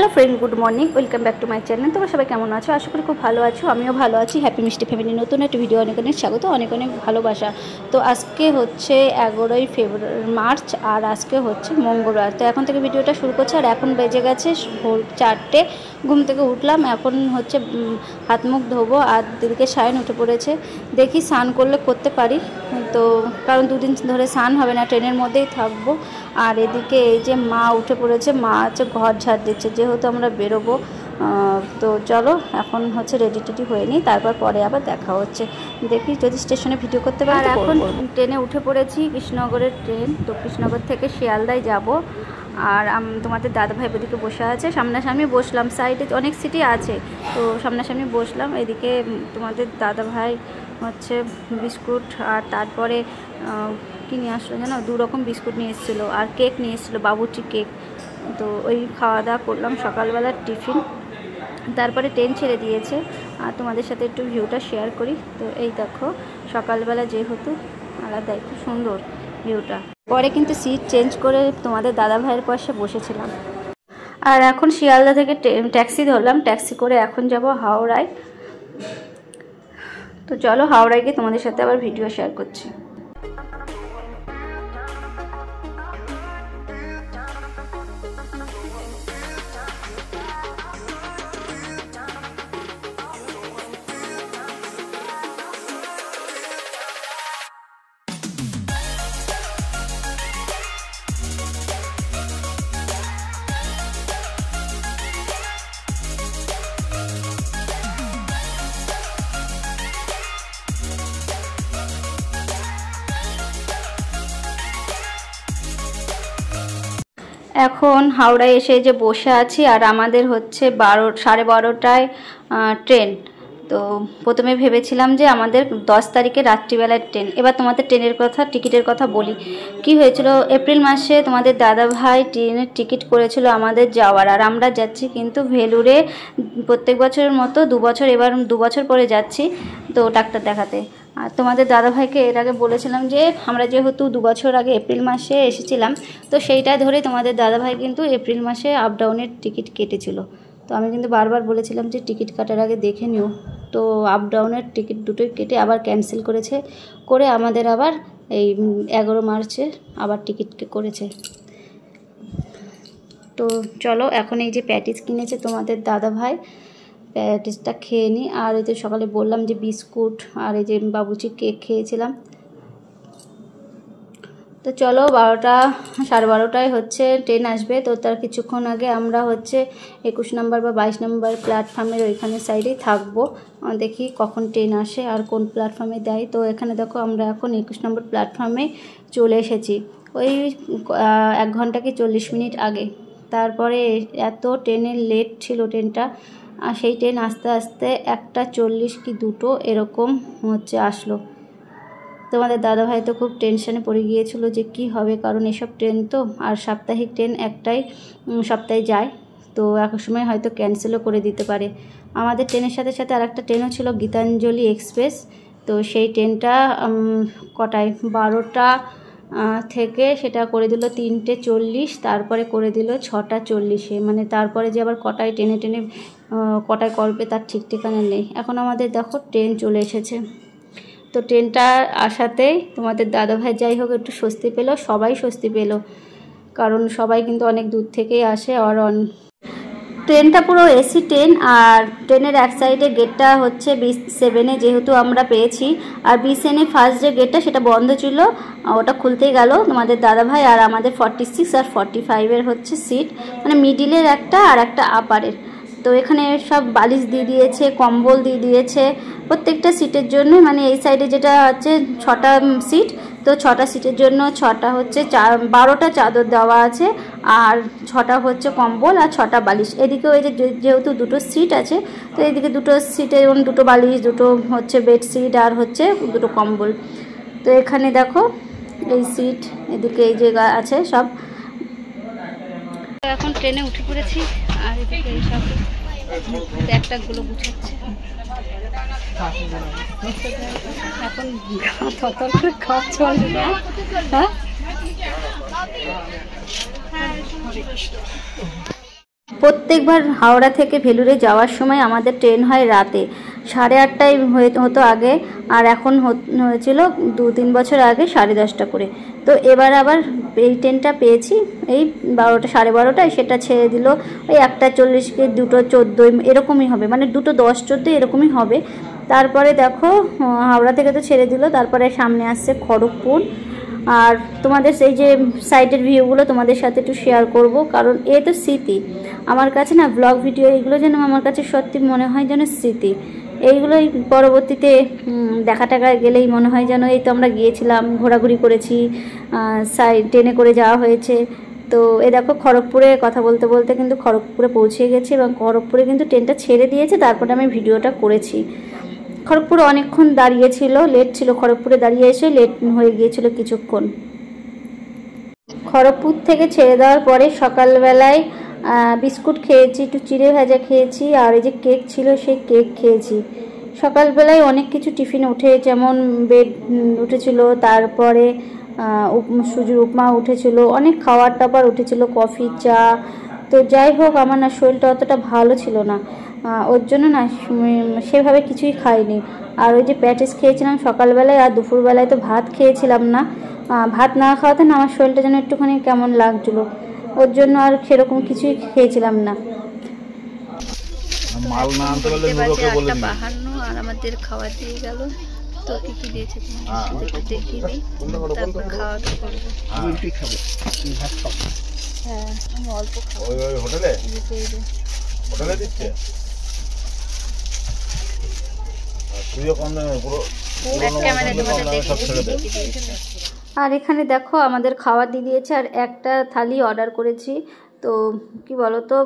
Hello friend good morning welcome back to my channel. तुम्हारा सबाई केमन आछो? आशा करी खूब भालो आछो। आमिओ भालो आछि। हैप्पी मिष्टि फैमिली नतून एक भिडियो अनेक अनेक स्वागत, अनेक अनेक भालोबासा। तो आजके होच्छे 11 मार्च और आजके होच्छे मंगलवार। तो एखन थेके भिडियोटा शुरू करछि और एखन बेजे गेछे भोर 4टे। घुम थेके उठलाम, एखन होच्छे हाथ मुख धोबो और दिदिके सायन उठे पड़ेछे। देखी स्नान करले करते पारी, तो कारण दुदिन धरे स्नान होबे ना, ट्रेनेर मध्येई थाकबो। और एदिके एई जे मा उठे पड़ेछे, मा आछे घर झाड़ दिच्छे जेहेतु आमरा बेरोबो। तो चलो एखन होच्छे रेडी टेडी हये निई, तारपर परे आबार देखा होच्छे। देखी जदि स्टेशने भिडियो करते पारी। और एखन ट्रेने उठे पड़ेछि, कृष्णनगरेर ट्रेन। तो कृष्णनगर थेके शियालदाय जाबो। और तुम्हादेर दादा भाई ओदिके बसे आछे, सामनासामनि बसलाम, साइडे अनेक सीटই आछे। तो सामनासामनि बसलाम। एदिके तुम्हादेर दादा भाई होच्छे बिस्कुट और तारपरे कि निये आसलो जानो, दु रकम बिस्कुट निये एसेछिलो और केक निये एसेछिलो, बाबुर्चि केक। तो ओई खाওয়া दाওয়া करलाम, सकालबेला टिफिन। तारपरे ट्रेन छेड़े दिएছে और तुम्हादेर साथे एकटु भिउटा शेयर करी। तो এই देखो सकालबेला जेहेतु आलादा একটু সুন্দর ভিউটা। পরে কিন্তু সিট চেঞ্জ করে তোমাদের দাদা ভাইয়ের পাশে বসেছিলাম। আর এখন শিয়ালদা থেকে ট্যাক্সি ধরলাম, ট্যাক্সি করে এখন যাব হাওড়ায়। তো চলো হাওড়ায় গিয়ে তোমাদের সাথে আবার ভিডিও শেয়ার করছি। এখন হাওড়ায় এসে যে বসে আছি আর আমাদের হচ্ছে 12:30টায় ট্রেন। তো প্রথমে ভেবেছিলাম যে আমাদের 10 তারিখে রাত্রিবেলায় ট্রেন। এবার তোমাদের ট্রেনের কথা, টিকিটের কথা বলি। কি হয়েছিল, এপ্রিল মাসে তোমাদের দাদা ভাই ট্রেনের টিকিট করেছিল আমাদের যাওয়ার, আর আমরা যাচ্ছি কিন্তু ভেলুরে প্রত্যেক বছরের মতো 2 বছর, এবার 2 বছর পরে যাচ্ছি তো ডাক্তার দেখাতে। আর তোমাদের দাদা ভাইকে এর আগে বলেছিলাম যে আমরা যেহেতু 2 বছর আগে এপ্রিল মাসে এসেছিলাম, তো সেইটা ধরে তোমাদের দাদা ভাই কিন্তু এপ্রিল মাসে আপ ডাউনের টিকিট কেটেছিল। তো আমি কিন্তু বারবার বলেছিলাম যে টিকিট কাটার আগে দেখে নিও। তো আপ ডাউনের টিকিট দুটোই কেটে আবার ক্যান্সেল করেছে, করে আমাদের আবার এই 11 মার্চে আবার টিকিট করেছে। তো চলো এখন এই যে প্যাটিস কিনেছে তোমাদের দাদা ভাই, প্যাটিসটা খেয়ে নিই। আর এই যে সকালে বললাম যে বিস্কুট আর এই যে বাবুচি কেক খেয়েছিলাম। তো চলো 12:30 হচ্ছে ট্রেন আসবে। তো তার কিছুক্ষণ আগে আমরা হচ্ছে 21 নম্বর বা 22 নম্বর প্ল্যাটফর্মের ওইখানে সাইডেই থাকবো। দেখি কখন ট্রেন আসে আর কোন প্ল্যাটফর্মে দেয়। তো এখানে দেখো আমরা এখন 21 নম্বর প্ল্যাটফর্মে চলে এসেছি, ওই 1 ঘন্টা কি 40 মিনিট আগে। তারপরে এত ট্রেনের লেট ছিল ট্রেনটা, আর সেই ট্রেন আস্তে আস্তে 1:40 কি 2টো এরকম হচ্ছে আসলো। তোমাদের দাদা ভাই তো খুব টেনশনে পড়ে গিয়েছিল যে কি হবে, কারণ এসব ট্রেন তো আর সাপ্তাহিক ট্রেন একটাই সপ্তাহে যায়, তো এক সময় হয়তো ক্যান্সেলও করে দিতে পারে। আমাদের ট্রেনের সাথে সাথে আরেকটা ট্রেনও ছিল গীতাঞ্জলি এক্সপ্রেস। তো সেই ট্রেনটা কটায় 12টা থেকে সেটা করে দিল 3:40, তারপরে করে দিল 6:40। মানে তারপরে যে আবার কটায় টেনে কটায় করবে তার ঠিক ঠিকানা নেই। এখন আমাদের দেখো ট্রেন চলে এসেছে। তো ট্রেনটা আসাতেই তোমাদের দাদাভাই যাই হোক একটু স্বস্তি পেল, সবাই স্বস্তি পেল, কারণ সবাই কিন্তু অনেক দূর থেকেই আসে। আর ট্রেনটা পুরো এসি ট্রেন, আর ট্রেনের এক সাইডে গেটটা হচ্ছে B7-এ যেহেতু আমরা পেয়েছি, আর B7-এ ফার্স্ট যে গেটটা সেটা বন্ধ ছিল, ওটা খুলতেই গেল তোমাদের দাদাভাই। আর আমাদের 46 আর 45-এর হচ্ছে সিট, মানে মিডিলের একটা আর একটা আপারের। তো এখানে সব বালিশ দিয়ে দিয়েছে, কম্বল দিয়ে দিয়েছে প্রত্যেকটা সিটের জন্য। মানে এই সাইডে যেটা আছে 6টা সিট, তো 6টা সিটের জন্য 6টা হচ্ছে 12টা চাদর দেওয়া আছে, আর 6টা হচ্ছে কম্বল আর 6টা বালিশ। এদিকে ওই যে যেহেতু 2টো সিট আছে, তো এদিকে 2টো সিটে 2টো বালিশ, 2টো হচ্ছে বেডশিট আর হচ্ছে 2টো কম্বল। তো এখানে দেখো এই সিট, এদিকে এই জায়গা আছে সব। এখন ট্রেনে উঠে পড়েছি, আর এদিকে এই সব ব্যাগটাগুলো গুছাচ্ছে। এখন থরথর করে খাওয়া চলবে না। হ্যাঁ প্রত্যেকবার হাওড়া থেকে ভেলুরে যাওয়ার সময় আমাদের ট্রেন হয় রাতে 8:30টায় হতো আগে, আর এখন হয়েছিল 2-3 বছর আগে 10:30 করে। তো এবার আবার এই ট্রেনটা পেয়েছি এই 12টা 12:30টায়, সেটা ছেড়ে দিল ওই 1:40 2:14 এরকমই হবে, মানে 2:10-14 এরকমই হবে। তারপরে দেখো হাওড়া থেকে তো ছেড়ে দিল, তারপরে সামনে আসছে খড়গপুর। আর তোমাদের সেই যে সাইডের ভিউগুলো তোমাদের সাথে একটু শেয়ার করব, কারণ এ তো স্মৃতি আমার কাছে না, ব্লগ ভিডিও এইগুলো যেন আমার কাছে সত্যি মনে হয় যেন স্মৃতি। এইগুলোই পরবর্তীতে দেখা টাকা গেলেই মনে হয় যেন এই তো আমরা গিয়েছিলাম, ঘোরাঘুরি করেছি, ট্রেনে করে যাওয়া হয়েছে। তো এ দেখো খড়গপুরে কথা বলতে বলতে কিন্তু খড়গপুরে পৌঁছে গেছি, এবং খড়গপুরে কিন্তু ট্রেনটা ছেড়ে দিয়েছে, তারপরে আমি ভিডিওটা করেছি। খড়গপুরে অনেকক্ষণ দাঁড়িয়েছিল, লেট ছিল, খড়গপুরে দাঁড়িয়ে এসে লেট হয়ে গিয়েছিল কিছুক্ষণ। খড়গপুর থেকে ছেড়ে দেওয়ার পরে সকালবেলায় বিস্কুট খেয়েছি, একটু চিড়ে ভাজা খেয়েছি, আর এই যে কেক ছিল সেই কেক খেয়েছি। সকালবেলায় অনেক কিছু টিফিন উঠে, যেমন ব্রেড উঠেছিল, তারপরে সুজির উপমা উঠেছিল, অনেক খাবার টাবার উঠেছিল, কফি চা। তো যাই হোক আমার না শরীরটা অতটা ভালো ছিল না, ওর জন্য না সেভাবে কিছুই খাইনি। আর ওই যে প্যাটিস খেয়েছিলাম সকালবেলায়, আর দুপুরবেলায় তো ভাত খেয়েছিলাম না। ভাত না খাওয়াতে না আমার শরীরটা যেন একটুখানি কেমন লাগছিলো, ওর জন্য আর সেরকম কিছুই খেয়েছিলাম না। মাল না আনতে পারলে নুরোকে বলে দিই। 52 আর আমাদের খাওয়া দিয়ে গেল। তো কি কি দিয়েছে তোমাদের দেখিয়ে দিই, তারপর খাওয়া দাওয়া করবো। আমি খাবো, ভাত খাবো। হ্যাঁ আমি অল্প খাবো। ওই হোটেলে হোটেলে দিচ্ছে। তুইও কম দামে পুরো আর এখানে দেখো আমাদের খাবার দিয়ে দিয়েছে, আর একটা থালি অর্ডার করেছি। তো কি বলো তো,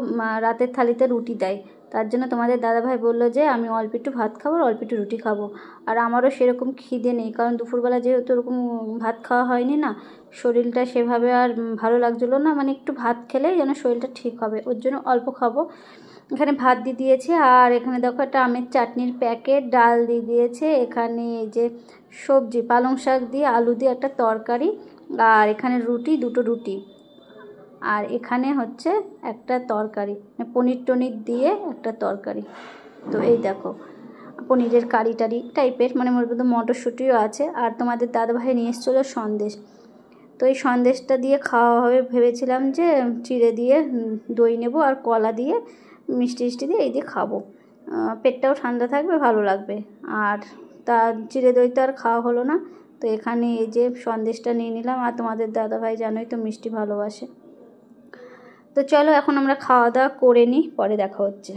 রাতের থালিতে রুটি দেয়, তার জন্য তোমাদের দাদাভাই বললো যে আমি অল্প একটু ভাত খাবো, অল্প একটু রুটি খাবো। আর আমারও সেরকম খিদে নেই, কারণ দুপুরবেলা যেহেতু ওরকম ভাত খাওয়া হয়নি না, শরীরটা সেভাবে আর ভালো লাগছিলো না, মানে একটু ভাত খেলেই যেন শরীরটা ঠিক হবে, ওর জন্য অল্প খাবো। এখানে ভাত দিয়ে দিয়েছে, আর এখানে দেখো একটা আমের চাটনির প্যাকেট, ডাল দিয়ে দিয়েছে, এখানে এই যে সবজি পালং শাক দিয়ে আলু দিয়ে একটা তরকারি, আর এখানে রুটি, 2টো রুটি, আর এখানে হচ্ছে একটা তরকারি পনির টনির দিয়ে একটা তরকারি। তো এই দেখো পনিরের কারি টারি টাইপের, মানে ওর মধ্যে মটরশুঁটিও আছে। আর তোমাদের দাদাভাই নিয়ে এসেছিলো সন্দেশ, তো এই সন্দেশটা দিয়ে খাওয়া হবে ভেবেছিলাম, যে চিড়ে দিয়ে দই নেবো আর কলা দিয়ে মিষ্টি মিষ্টি দিয়ে এই দিয়ে খাবো, পেটটাও ঠান্ডা থাকবে, ভালো লাগবে। আর তা চিড়ে দই তো আর খাওয়া হলো না, তো এখানে এই যে সন্দেশটা নিয়ে নিলাম। আর তোমাদের দাদাভাই জানোই তো মিষ্টি ভালোবাসে। তো চলো এখন আমরা খাওয়া দাওয়া করে নিই, পরে দেখা হচ্ছে।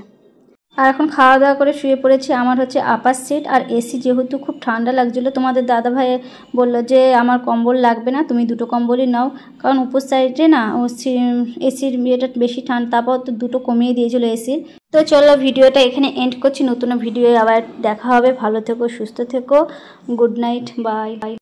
আর এখন খাওয়া দাওয়া করে শুয়ে পড়েছি। আমার হচ্ছে আপার সিট আর এসি, যেহেতু খুব ঠান্ডা লাগছিলো, তোমাদের দাদাভাই বললো যে আমার কম্বল লাগবে না, তুমি 2টো কম্বলই নাও, কারণ উপর সাইডে না এসির ইয়েটা বেশি ঠান্ডা, তারপর তো 2টো কমিয়ে দিয়েছিলো এসির। তো চলো ভিডিওটা এখানে এন্ড করছি, নতুন ভিডিও আবার দেখা হবে। ভালো থেকো, সুস্থ থেকো, গুড নাইট, বাই।